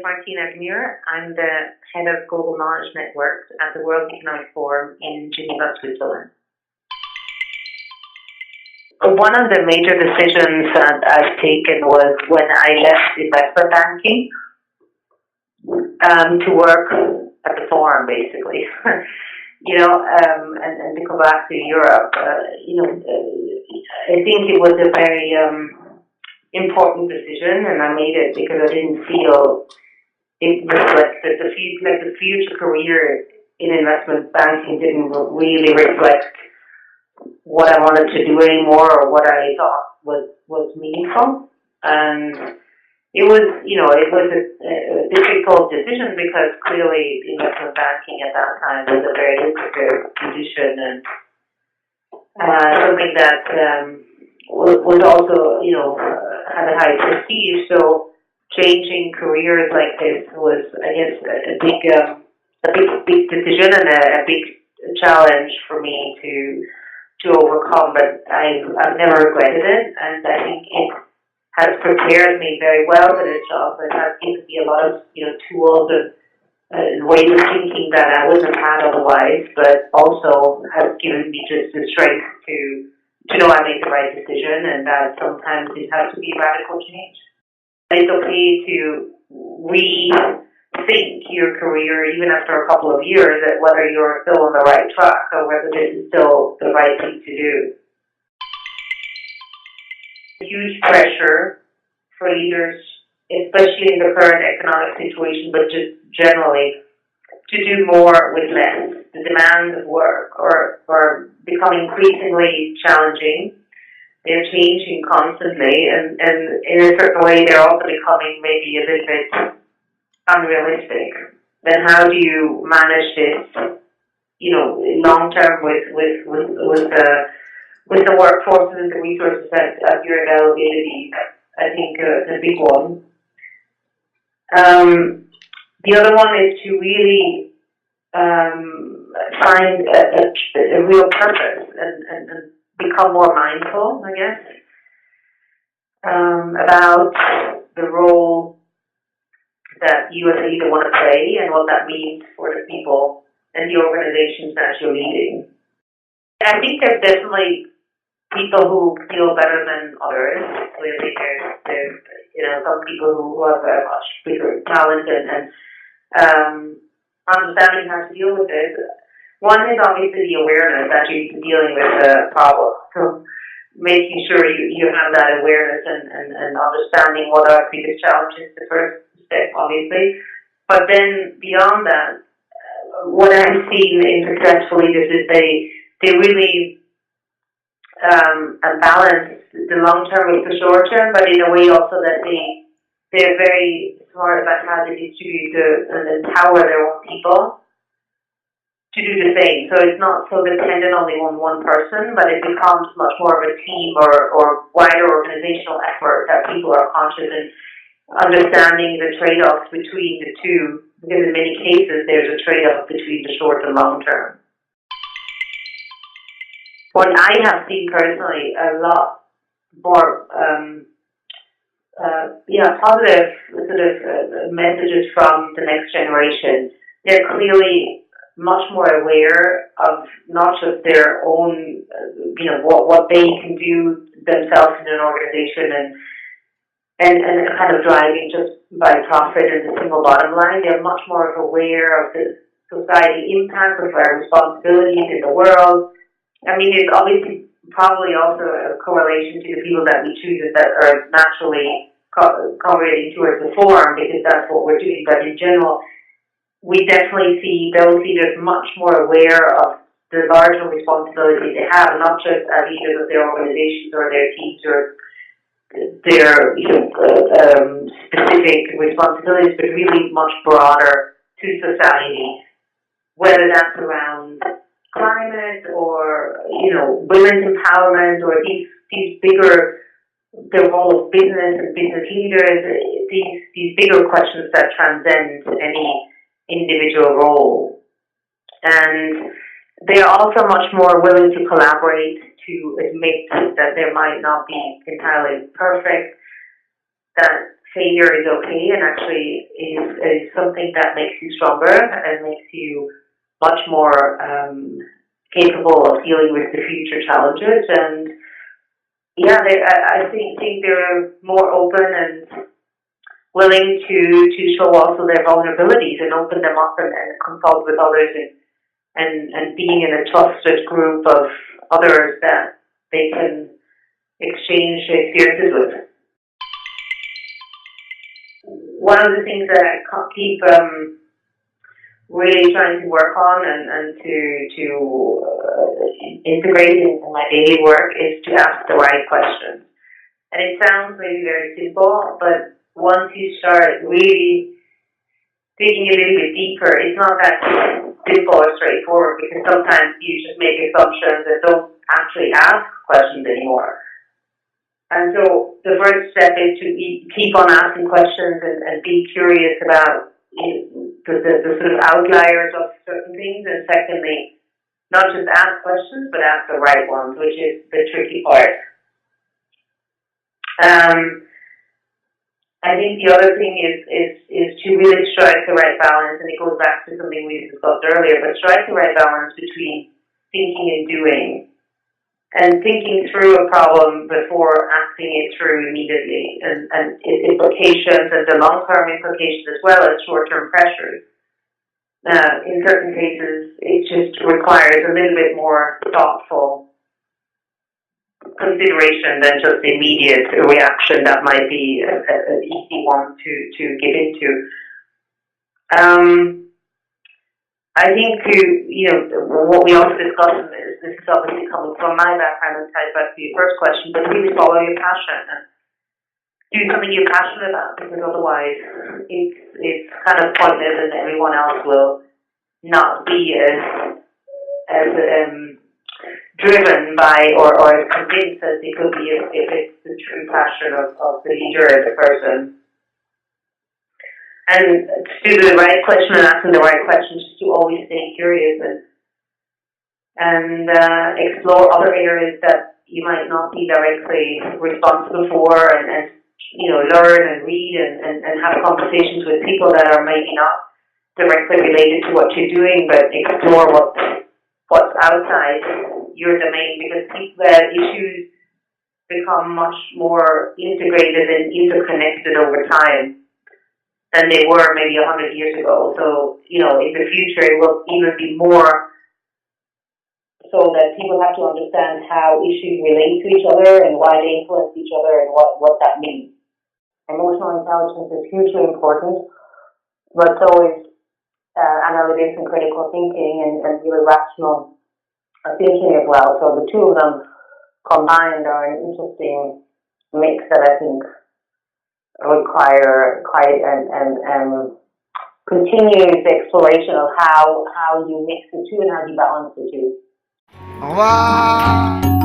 Martina Gmür. I'm the head of Global Knowledge Networks at the World Economic Forum in Geneva, Switzerland. One of the major decisions that I've taken was when I left investment banking to work at the forum, basically. And to go back to Europe. I think it was a very important decision, and I made it because I didn't feel it reflected the future career in investment banking didn't really reflect what I wanted to do anymore or what I thought was meaningful. And it was a difficult decision because clearly investment banking at that time was a very lucrative position and something that was also, had a high prestige. So changing careers like this was, I guess, a big decision and a big challenge for me to overcome. But I've never regretted it, and I think it has prepared me very well for this job. It has given me a lot of tools and ways of thinking that I wouldn't have had otherwise, but also has given me just the strength to know I made the right decision, and that sometimes it has to be radical change. It's okay to rethink your career even after a couple of years, at whether you're still on the right track or whether this is still the right thing to do. Huge pressure for leaders, especially in the current economic situation, but just generally, to do more with less. The demands of work are becoming increasingly challenging. They're changing constantly, and in a certain way, they're also becoming maybe a little bit unrealistic. Then how do you manage this, long term with the workforce and the resources at your availability? I think the big one. The other one is to really find a real purpose and become more mindful, I guess, about the role that you as a leader want to play and what that means for the people and the organizations that you're leading. I think there's definitely people who feel better than others. Clearly, there's some people who have a much bigger talent and understanding how to deal with it. One is obviously the awareness that you're dealing with a problem. So making sure you have that awareness and understanding what are the biggest challenges, the first step, obviously. But then beyond that, what I've seen in successful leaders is they really balance the long term with the short term, but in a way also that they're very smart about how they distribute and empower their own people to do the same. So it's not so dependent only on one person, but it becomes much more of a team or wider organizational effort that people are conscious and understanding the trade-offs between the two, because in many cases there's a trade-off between the short and long term. What I have seen personally a lot more positive sort of messages from the next generation. They're clearly much more aware of not just their own, what they can do themselves in an organization and kind of driving just by profit and the single bottom line. They're much more aware of the society impact of our responsibilities in the world. I mean, it's obviously probably also a correlation to the people that we choose that are naturally correlating towards the forum, because that's what we're doing. But in general, we definitely see those leaders much more aware of the larger responsibility they have, not just as leaders of their organizations or their teams or their specific responsibilities, but really much broader to society, whether that's around climate or women's empowerment or these bigger, the role of business and business leaders, these bigger questions that transcend any individual role. And they are also much more willing to collaborate, to admit that there might not be entirely perfect, that failure is okay and actually is something that makes you stronger and makes you much more capable of dealing with the future challenges. And yeah, I think they're more open and willing to show also their vulnerabilities and open them up and consult with others and being in a trusted group of others that they can exchange experiences with. One of the things that I keep really trying to work on and to integrate in my daily work is to ask the right questions. And it sounds maybe very simple, but once you start really digging a little bit deeper, it's not that simple or straightforward, because sometimes you just make assumptions and don't actually ask questions anymore. And so the first step is to keep on asking questions and be curious about the sort of outliers of certain things. And secondly, not just ask questions, but ask the right ones, which is the tricky part. I think the other thing is to really strike the right balance, and it goes back to something we discussed earlier, but strike the right balance between thinking and doing, and thinking through a problem before acting it through immediately, and its implications and the long-term implications as well as short-term pressures. In certain cases, it just requires a little bit more thoughtful consideration than just immediate reaction that might be an easy one to get into. I think what we also discussed is, this is obviously coming from my background and ties back to your first question, but really follow your passion and do something you're passionate about, because otherwise it's kind of pointless and everyone else will not be as driven by or as convinced as they could be if it's the true passion of the leader or the person. And to do the right question and asking the right questions, just to always stay curious and explore other areas that you might not be directly responsible for, and learn and read and have conversations with people that are maybe not directly related to what you're doing, but explore what's outside your domain, because issues become much more integrated and interconnected over time than they were maybe 100 years ago. So, in the future it will even be more so that people have to understand how issues relate to each other and why they influence each other and what that means. Emotional intelligence is hugely important, but so is analytics and critical thinking and really rational thinking as well. So the two of them combined are an interesting mix that I think require quite and continuous exploration of how you mix the two and how you balance the two. Au revoir.